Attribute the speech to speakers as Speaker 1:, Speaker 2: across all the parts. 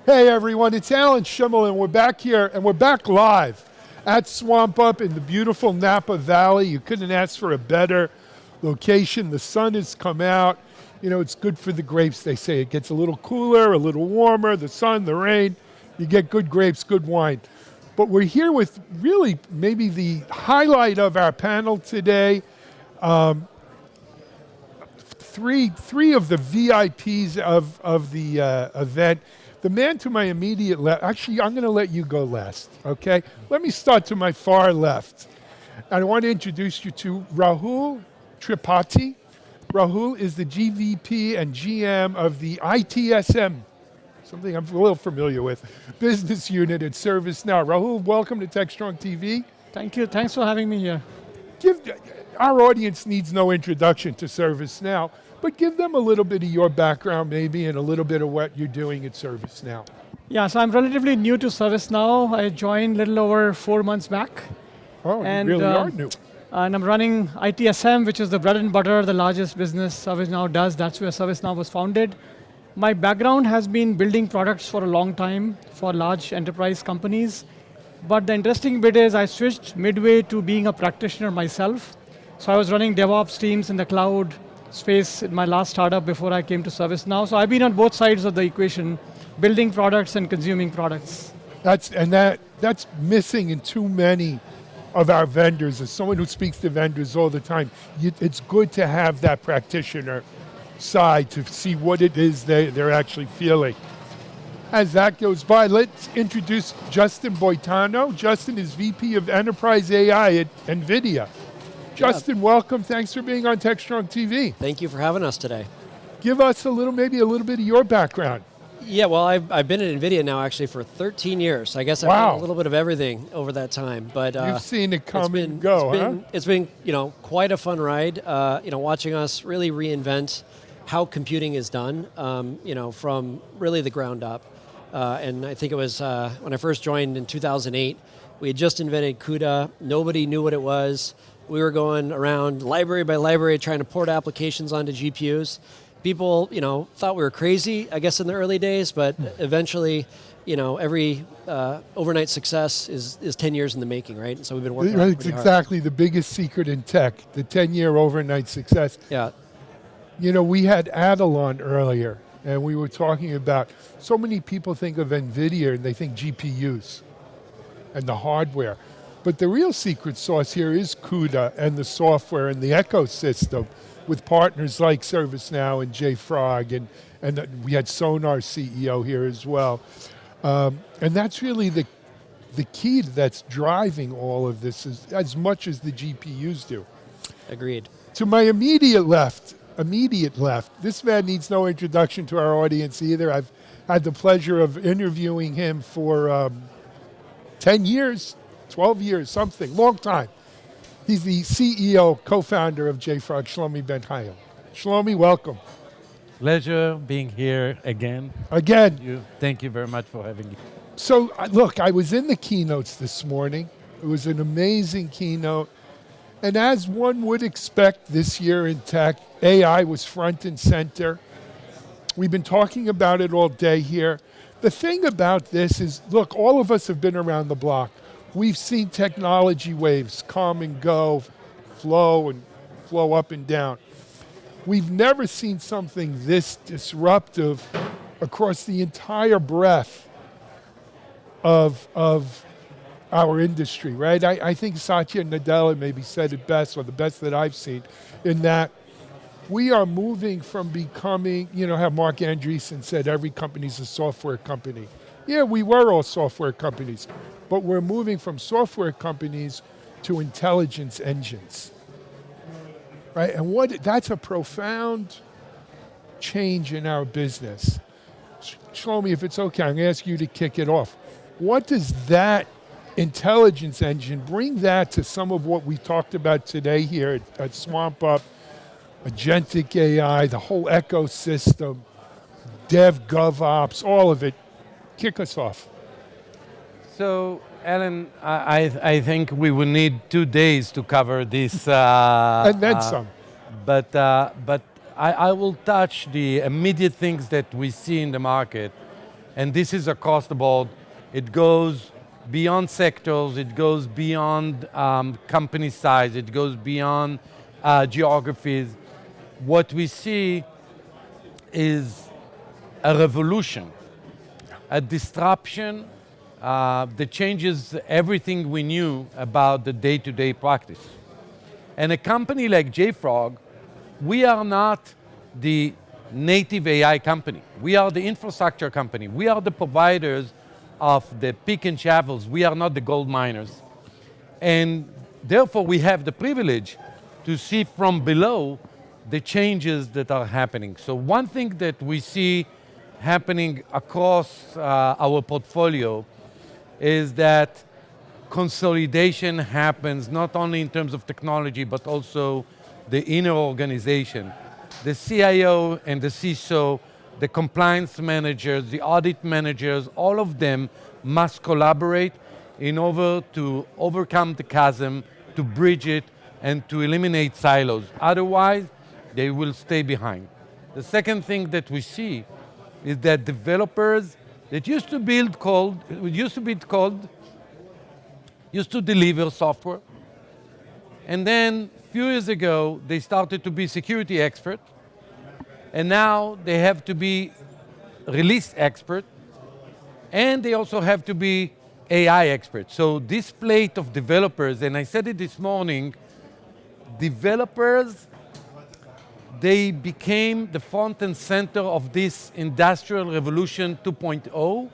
Speaker 1: Hey everyone, it's Alan Schimmel and we're back here and we're back live at Swamp Up in the beautiful Napa Valley. You couldn't ask for a better location. The sun has come out. You know, it's good for the grapes, they say. It gets a little cooler, a little warmer, the sun, the rain. You get good grapes, good wine. But we're here with really maybe the highlight of our panel today. Three of the VIPs of the event. The man to my immediate left, actually, I'm going to let you go last, okay? Let me start to my far left. I want to introduce you to Rahul Tripathi. Rahul is the GVP and GM of the ITSM, something I'm a little familiar with, business unit at ServiceNow. Rahul, welcome to Techstrong TV.
Speaker 2: Thank you. Thanks for having me here.
Speaker 1: Our audience needs no introduction to ServiceNow, but give them a little bit of your background maybe and a little bit of what you're doing at ServiceNow.
Speaker 2: Yeah, so I'm relatively new to ServiceNow. I joined a little over 4 months back.
Speaker 1: Oh, you really are new.
Speaker 2: And I'm running ITSM, which is the bread and butter, the largest business ServiceNow does. That's where ServiceNow was founded. My background has been building products for a long time for large enterprise companies. But the interesting bit is I switched midway to being a practitioner myself. So I was running DevOps teams in the cloud space in my last startup before I came to ServiceNow. So I've been on both sides of the equation, building products and consuming products.
Speaker 1: That's missing in too many of our vendors. As someone who speaks to vendors all the time, it's good to have that practitioner side to see what it is they're actually feeling. As that goes by, let's introduce Justin Boitano. Justin is VP of Enterprise AI at NVIDIA. Justin, welcome. Thanks for being on Techstrong TV.
Speaker 3: Thank you for having us today.
Speaker 1: Give us maybe a little bit of your background.
Speaker 3: Yeah, well, I've been at NVIDIA now actually for 13 years. I guess I've done a little bit of everything over that time. But
Speaker 1: you've seen it come and go,
Speaker 3: It's been quite a fun ride. Watching us really reinvent how computing is done. From really the ground up. And I think it was when I first joined in 2008. We had just invented CUDA. Nobody knew what it was. We were going around library by library trying to port applications onto GPUs. People, thought we were crazy, I guess, in the early days, but eventually, every overnight success is 10 years in the making, right? And so we've been working on it pretty hard.
Speaker 1: Exactly the biggest secret in tech, the 10-year overnight success.
Speaker 3: Yeah.
Speaker 1: We had Adelon earlier, and we were talking about, so many people think of NVIDIA and they think GPUs and the hardware. But the real secret sauce here is CUDA and the software and the ecosystem with partners like ServiceNow and JFrog, and we had Sonar CEO here as well. And that's really the key that's driving all of this as much as the GPUs do.
Speaker 3: Agreed.
Speaker 1: To my immediate left, this man needs no introduction to our audience either. I've had the pleasure of interviewing him for 10 years, 12 years, something, long time. He's the CEO, co-founder of JFrog, Shlomi Ben Chayil. Shlomi, welcome.
Speaker 4: Pleasure being here again.
Speaker 1: Again.
Speaker 4: Thank you very much for having me.
Speaker 1: So, look, I was in the keynotes this morning. It was an amazing keynote. And as one would expect this year in tech, AI was front and center. We've been talking about it all day here. The thing about this is, look, all of us have been around the block. We've seen technology waves come and go, flow up and down. We've never seen something this disruptive across the entire breadth of our industry, right? I think Satya Nadella maybe said it best, or the best that I've seen, in that we are moving from becoming, how Mark Andreessen said every company's a software company. Yeah, we were all software companies, but we're moving from software companies to intelligence engines, right? And that's a profound change in our business. Shlomi, if it's okay, I'm going to ask you to kick it off. What does that intelligence engine, bring that to some of what we talked about today here at Swamp Up, agentic AI, the whole ecosystem, dev, GovOps, all of it. Kick us off.
Speaker 4: So, Alan, I think we will need 2 days to cover this.
Speaker 1: And then some.
Speaker 4: But I will touch the immediate things that we see in the market. And this is across the board. It goes beyond sectors, it goes beyond company size, it goes beyond geographies. What we see is a revolution, a disruption that changes everything we knew about the day-to-day practice. And a company like JFrog, we are not the native AI company. We are the infrastructure company. We are the providers of the pick and shovels. We are not the gold miners. And therefore, we have the privilege to see from below the changes that are happening. So one thing that we see happening across our portfolio is that consolidation happens not only in terms of technology, but also the inner organization. The CIO and the CISO, the compliance managers, the audit managers, all of them must collaborate in order to overcome the chasm, to bridge it, and to eliminate silos. Otherwise, they will stay behind. The second thing that we see is that developers that used to deliver software, and then a few years ago, they started to be security expert, and now they have to be release expert, and they also have to be AI expert. So this plate of developers, and I said it this morning, developers, they became the front and center of this industrial revolution 2.0.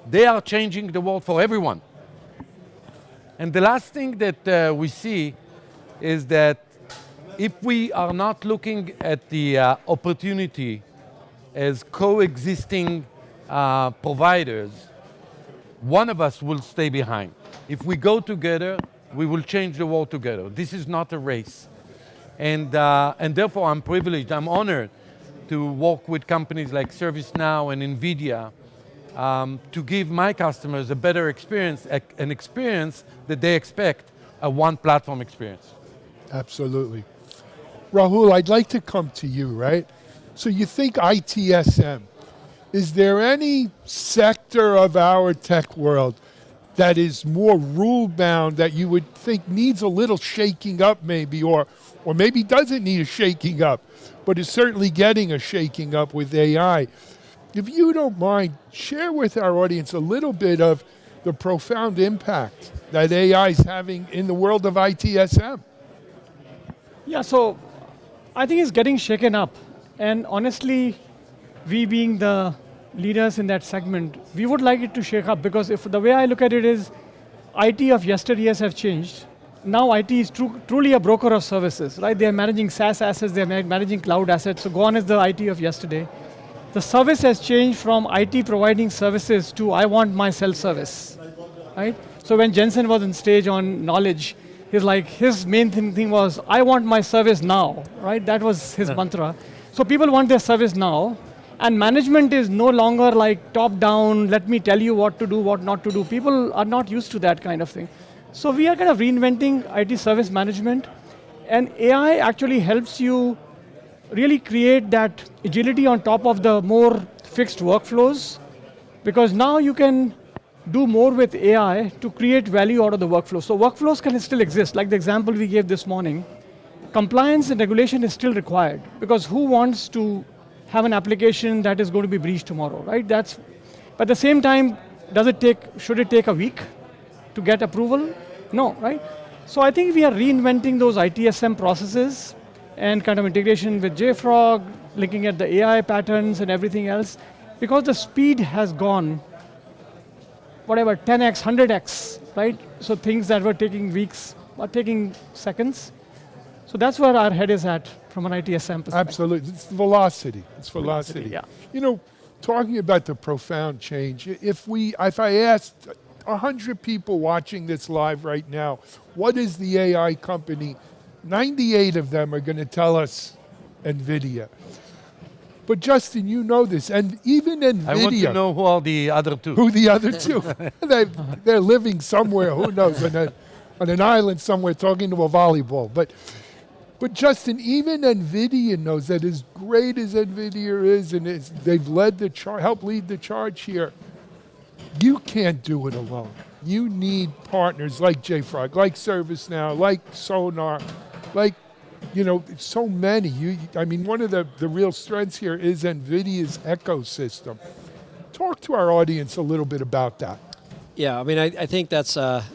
Speaker 4: They are changing the world for everyone. And the last thing that we see is that if we are not looking at the opportunity as coexisting providers, one of us will stay behind. If we go together, we will change the world together. This is not a race. And therefore, I'm privileged, I'm honored to work with companies like ServiceNow and NVIDIA to give my customers a better experience, an experience that they expect, a one platform experience.
Speaker 1: Absolutely. Rahul, I'd like to come to you, right? So you think ITSM. Is there any sector of our tech world that is more rule-bound that you would think needs a little shaking up maybe, or maybe doesn't need a shaking up, but is certainly getting a shaking up with AI? If you don't mind, share with our audience a little bit of the profound impact that AI is having in the world of ITSM.
Speaker 2: Yeah, so I think it's getting shaken up. And honestly, we being the leaders in that segment, we would like it to shake up, because if the way I look at it is, IT of yesteryears have changed. Now IT is truly a broker of services, right? They're managing SaaS assets, they're managing cloud assets. So gone is the IT of yesterday. The service has changed from IT providing services to I want my self-service, right? So when Jensen was on stage on Knowledge, his main thing was, I want my service now, right? That was his mantra. So people want their service now, and management is no longer like top-down, let me tell you what to do, what not to do. People are not used to that kind of thing. So we are kind of reinventing IT service management, and AI actually helps you really create that agility on top of the more fixed workflows, because now you can do more with AI to create value out of the workflow. So workflows can still exist, like the example we gave this morning. Compliance and regulation is still required, because who wants to have an application that is going to be breached tomorrow, right? But at the same time, should it take a week to get approval? No, right? So I think we are reinventing those ITSM processes and kind of integration with JFrog, looking at the AI patterns and everything else, because the speed has gone, 10x, 100x, right? So things that were taking weeks are taking seconds. So that's where our head is at from an ITSM perspective.
Speaker 1: Absolutely, it's velocity. It's velocity.
Speaker 2: Yeah.
Speaker 1: You know, talking about the profound change, if I asked 100 people watching this live right now, what is the AI company? 98 of them are going to tell us NVIDIA. But Justin, you know this, and even NVIDIA.
Speaker 4: I want to know who are the other two.
Speaker 1: Who the other two? They're living somewhere, who knows, on an island somewhere talking to a volleyball. But But Justin, even NVIDIA knows that as great as NVIDIA is, and they've led the helped lead the charge here, you can't do it alone. You need partners like JFrog, like ServiceNow, like Sonar, like, so many. I mean, one of the real strengths here is NVIDIA's ecosystem. Talk to our audience a little bit about that.
Speaker 3: Yeah, I mean, I think that's a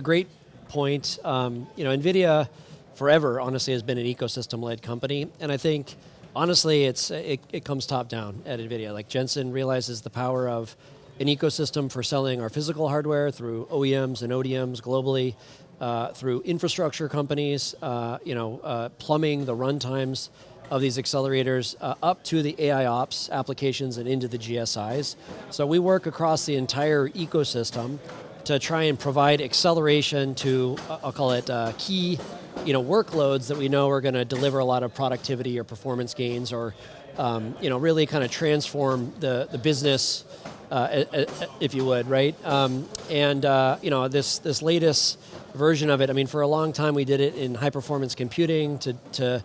Speaker 3: great point. NVIDIA forever, honestly, has been an ecosystem-led company, and I think, honestly, it comes top down at NVIDIA. Like Jensen realizes the power of an ecosystem for selling our physical hardware through OEMs and ODMs globally, through infrastructure companies, plumbing the runtimes of these accelerators up to the AI ops applications and into the GSIs. So we work across the entire ecosystem to try and provide acceleration to, I'll call it key, workloads that we know are going to deliver a lot of productivity or performance gains, or really kind of transform the business, if you would, right? This latest version of it, I mean, for a long time we did it in high performance computing to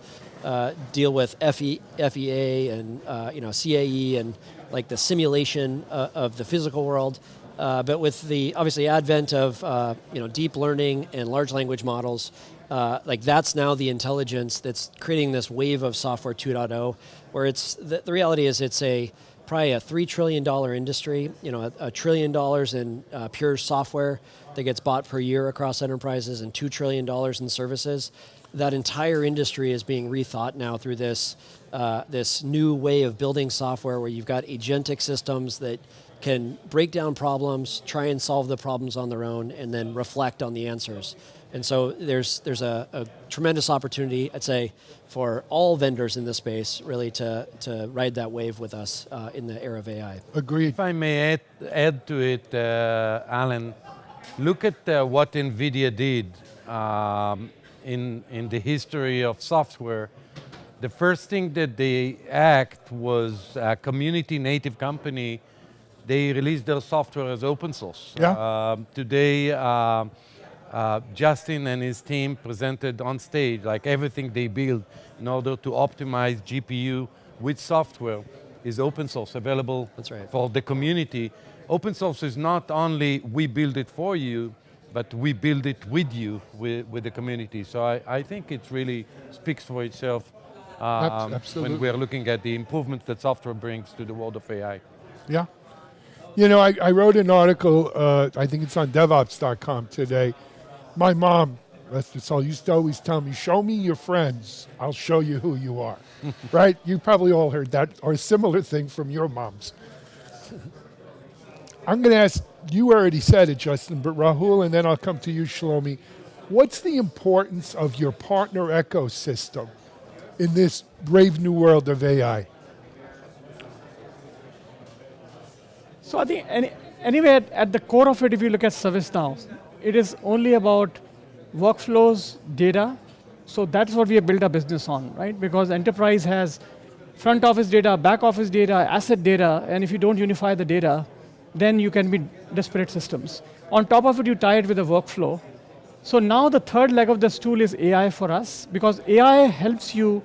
Speaker 3: deal with FEA and CAE and like the simulation of the physical world. But with the obviously advent of deep learning and large language models, that's now the intelligence that's creating this wave of software 2.0, where it's the reality is it's probably a $3 trillion industry, $1 trillion in pure software that gets bought per year across enterprises, and $2 trillion in services. That entire industry is being rethought now through this new way of building software, where you've got agentic systems that can break down problems, try and solve the problems on their own, and then reflect on the answers. And so there's a tremendous opportunity, I'd say, for all vendors in this space, really to ride that wave with us in the era of AI.
Speaker 1: Agreed.
Speaker 4: If I may add to it, Alan, look at what NVIDIA did in the history of software. The first thing that they act was a community native company. They released their software as open source.
Speaker 1: Yeah.
Speaker 4: Today, Justin and his team presented on stage like everything they build in order to optimize GPU with software is open source, available
Speaker 3: That's right.
Speaker 4: for the community. Open source is not only we build it for you, but we build it with you, with the community. So I think it really speaks for itself
Speaker 1: Absolutely.
Speaker 4: when we're looking at the improvements that software brings to the world of AI.
Speaker 1: Yeah. I wrote an article, I think it's on DevOps.com today. My mom, that's all, used to always tell me, show me your friends, I'll show you who you are. Right? You probably all heard that, or a similar thing from your moms. I'm going to ask, you already said it, Justin, but Rahul, and then I'll come to you, Shlomi. What's the importance of your partner ecosystem in this brave new world of AI?
Speaker 2: So I think anyway, at the core of it, if you look at ServiceNow, it is only about workflows, data. So that's what we have built our business on, right? Because enterprise has front office data, back office data, asset data, and if you don't unify the data, then you can be disparate systems. On top of it, you tie it with a workflow. So now the third leg of the stool is AI for us, because AI helps you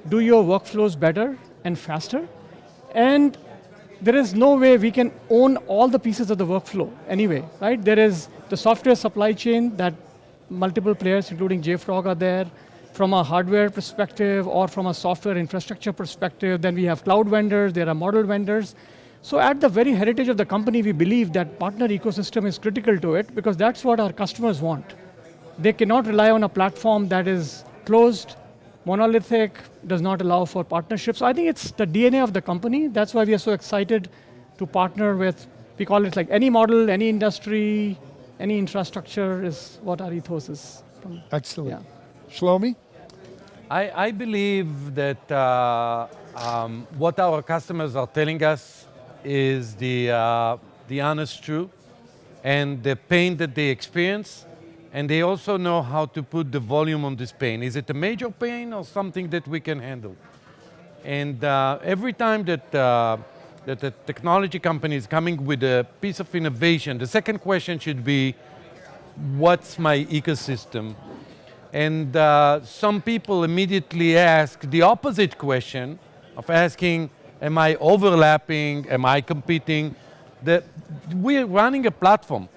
Speaker 2: do your workflows better and faster. And there is no way we can own all the pieces of the workflow anyway, right? There is the software supply chain that multiple players, including JFrog, are there. From a hardware perspective or from a software infrastructure perspective, then we have cloud vendors, there are model vendors. So at the very heritage of the company, we believe that partner ecosystem is critical to it, because that's what our customers want. They cannot rely on a platform that is closed, monolithic, does not allow for partnerships. So I think it's the DNA of the company. That's why we are so excited to partner with, we call it like any model, any industry, any infrastructure is what our ethos is.
Speaker 1: Excellent.
Speaker 2: Yeah.
Speaker 1: Shlomi?
Speaker 4: I believe that what our customers are telling us is the honest truth and the pain that they experience, and they also know how to put the volume on this pain. Is it a major pain or something that we can handle? And every time that the technology company is coming with a piece of innovation, the second question should be, what's my ecosystem? And some people immediately ask the opposite question of asking, am I overlapping? Am I competing? We're running a platform.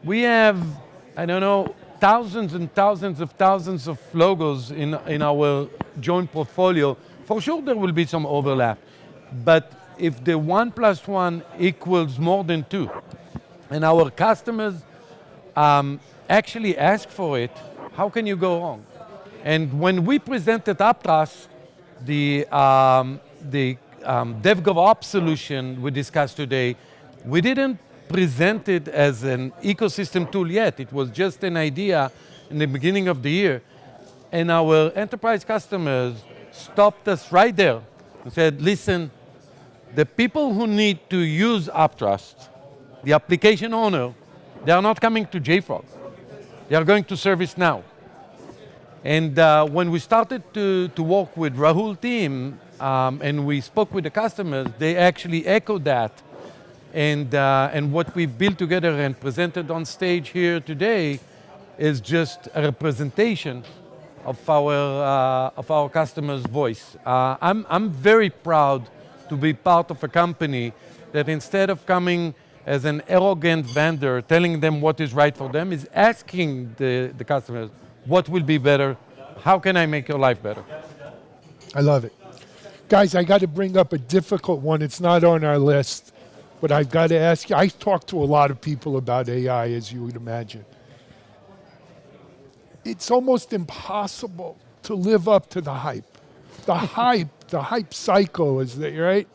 Speaker 4: We have, I don't know, thousands and thousands of logos in our joint portfolio. For sure there will be some overlap. But if the 1 + 1 equals more than 2, and our customers actually ask for it, how can you go wrong? And when we presented Uptrust, the DevGovOps solution we discussed today, we didn't present it as an ecosystem tool yet. It was just an idea in the beginning of the year. And our enterprise customers stopped us right there and said, listen, the people who need to use Uptrust, the application owner, they are not coming to JFrog. They are going to ServiceNow. And when we started to work with Rahul's team and we spoke with the customers, they actually echoed that. And what we've built together and presented on stage here today is just a representation of our customers' voice. I'm very proud to be part of a company that instead of coming as an arrogant vendor, telling them what is right for them, is asking the customers, what will be better? How can I make your life better?
Speaker 1: I love it. Guys, I got to bring up a difficult one. It's not on our list, but I've got to ask you. I talk to a lot of people about AI, as you would imagine. It's almost impossible to live up to the hype. The hype cycle is there, right?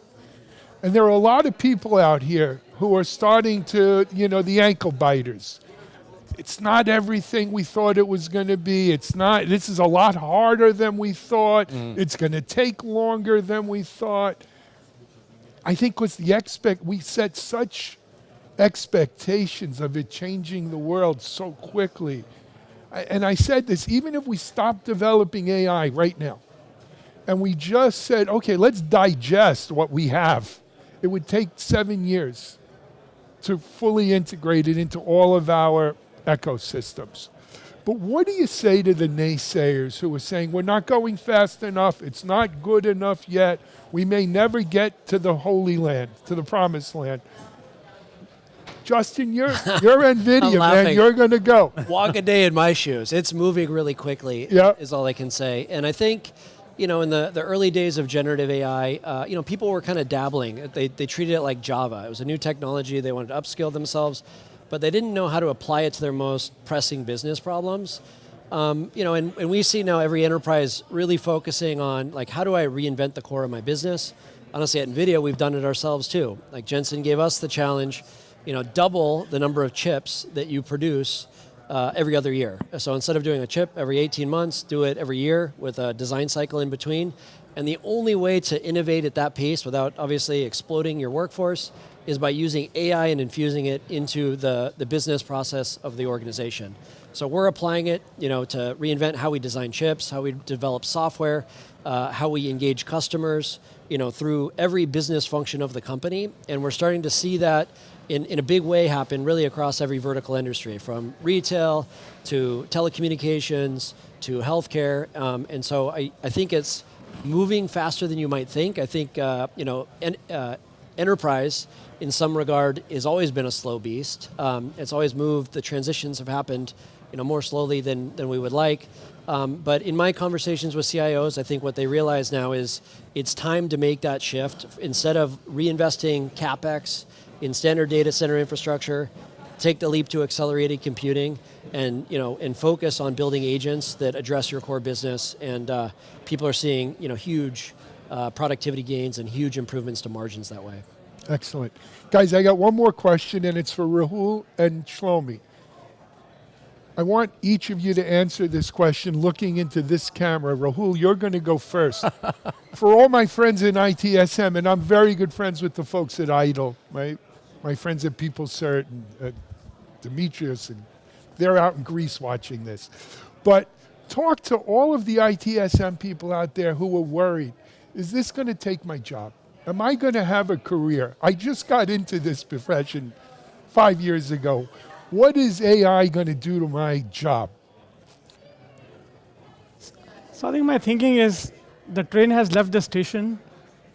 Speaker 1: And there are a lot of people out here who are starting to, the ankle biters. It's not everything we thought it was going to be. This is a lot harder than we thought. It's going to take longer than we thought. I think we set such expectations of it changing the world so quickly. And I said this, even if we stop developing AI right now, and we just said, okay, let's digest what we have, it would take 7 years to fully integrate it into all of our ecosystems. But what do you say to the naysayers who are saying, we're not going fast enough, it's not good enough yet, we may never get to the Holy Land, to the Promised Land? Justin, you're NVIDIA, man, you're going to go.
Speaker 3: Walk a day in my shoes. It's moving really quickly, is all I can say. And I think, in the early days of generative AI, people were kind of dabbling. They treated it like Java. It was a new technology. They wanted to upskill themselves, but they didn't know how to apply it to their most pressing business problems. And we see now every enterprise really focusing on, like, how do I reinvent the core of my business? Honestly, at NVIDIA, we've done it ourselves too. Like Jensen gave us the challenge, double the number of chips that you produce every other year. So instead of doing a chip every 18 months, do it every year with a design cycle in between. And the only way to innovate at that pace without obviously exploding your workforce is by using AI and infusing it into the business process of the organization. So we're applying it, to reinvent how we design chips, how we develop software, how we engage customers, through every business function of the company. And we're starting to see that in a big way happen really across every vertical industry, from retail to telecommunications to healthcare. And so I think it's moving faster than you might think. I think, enterprise in some regard has always been a slow beast. It's always moved, the transitions have happened more slowly than we would like. But in my conversations with CIOs, I think what they realize now is it's time to make that shift. Instead of reinvesting CapEx in standard data center infrastructure, take the leap to accelerated computing and focus on building agents that address your core business. And people are seeing huge productivity gains and huge improvements to margins that way.
Speaker 1: Excellent. Guys, I got one more question, and it's for Rahul and Shlomi. I want each of you to answer this question looking into this camera. Rahul, you're going to go first. For all my friends in ITSM, and I'm very good friends with the folks at IDLE, right? My friends at PeopleCert and Demetrius, and they're out in Greece watching this. But talk to all of the ITSM people out there who are worried. Is this going to take my job? Am I going to have a career? I just got into this profession 5 years ago. What is AI going to do to my job?
Speaker 2: So I think my thinking is the train has left the station.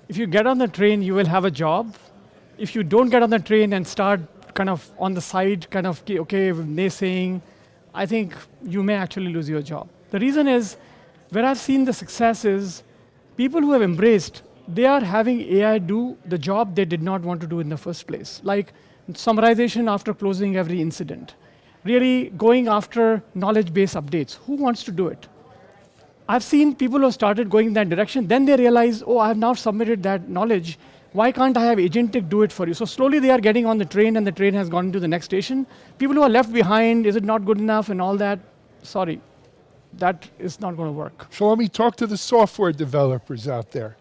Speaker 2: If you get on the train, you will have a job. If you don't get on the train and start kind of on the side, kind of, okay, naysaying, I think you may actually lose your job. The reason is, where I've seen the success is people who have embraced, they are having AI do the job they did not want to do in the first place. Like summarization after closing every incident. Really going after knowledge base updates. Who wants to do it? I've seen people who have started going in that direction, then they realize, oh, I have now submitted that knowledge. Why can't I have agentic do it for you? So slowly they are getting on the train and the train has gone to the next station. People who are left behind, is it not good enough and all that? Sorry, that is not going to work.
Speaker 1: So let me talk to the software developers out there.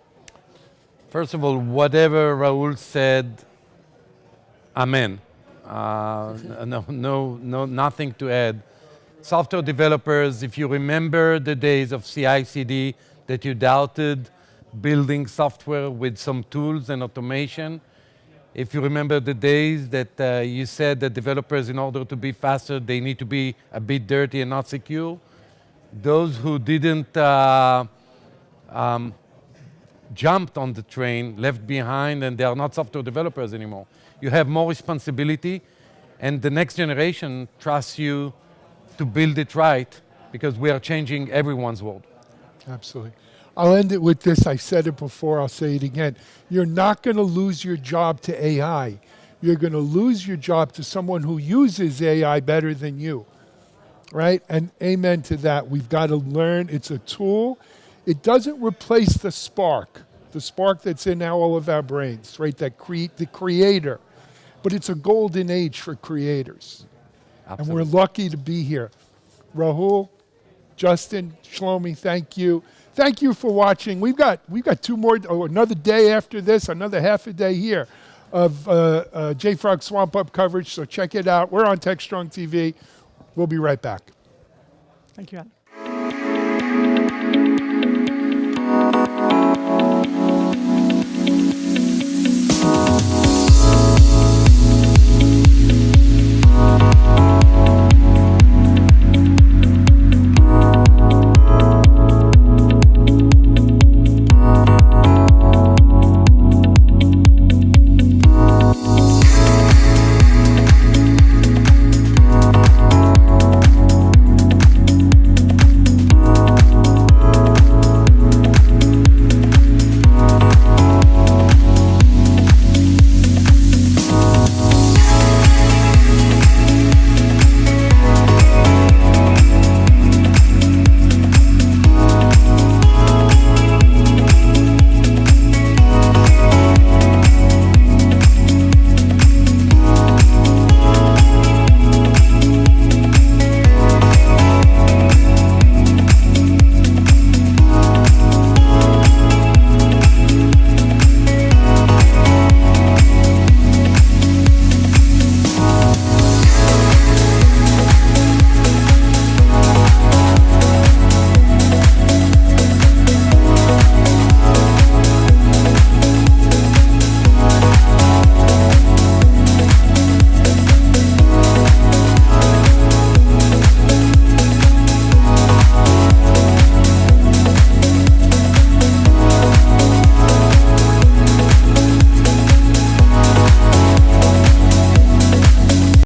Speaker 4: First of all, whatever Raul said, amen. Nothing to add. Software developers, if you remember the days of CI/CD that you doubted building software with some tools and automation, if you remember the days that you said that developers, in order to be faster, they need to be a bit dirty and not secure, those who didn't jumped on the train, left behind, and they are not software developers anymore. You have more responsibility, and the next generation trusts you to build it right, because we are changing everyone's world.
Speaker 1: Absolutely. I'll end it with this. I said it before, I'll say it again. You're not going to lose your job to AI. You're going to lose your job to someone who uses AI better than you, right? And amen to that. We've got to learn. It's a tool. It doesn't replace the spark that's in all of our brains, right? That the creator. But it's a golden age for creators.
Speaker 4: Absolutely.
Speaker 1: And we're lucky to be here. Rahul, Justin, Shlomi, thank you. Thank you for watching. We've got two more, another day after this, another half a day here of JFrog Swamp Up coverage, so check it out. We're on Techstrong TV. We'll be right back.
Speaker 2: Thank you, Alan.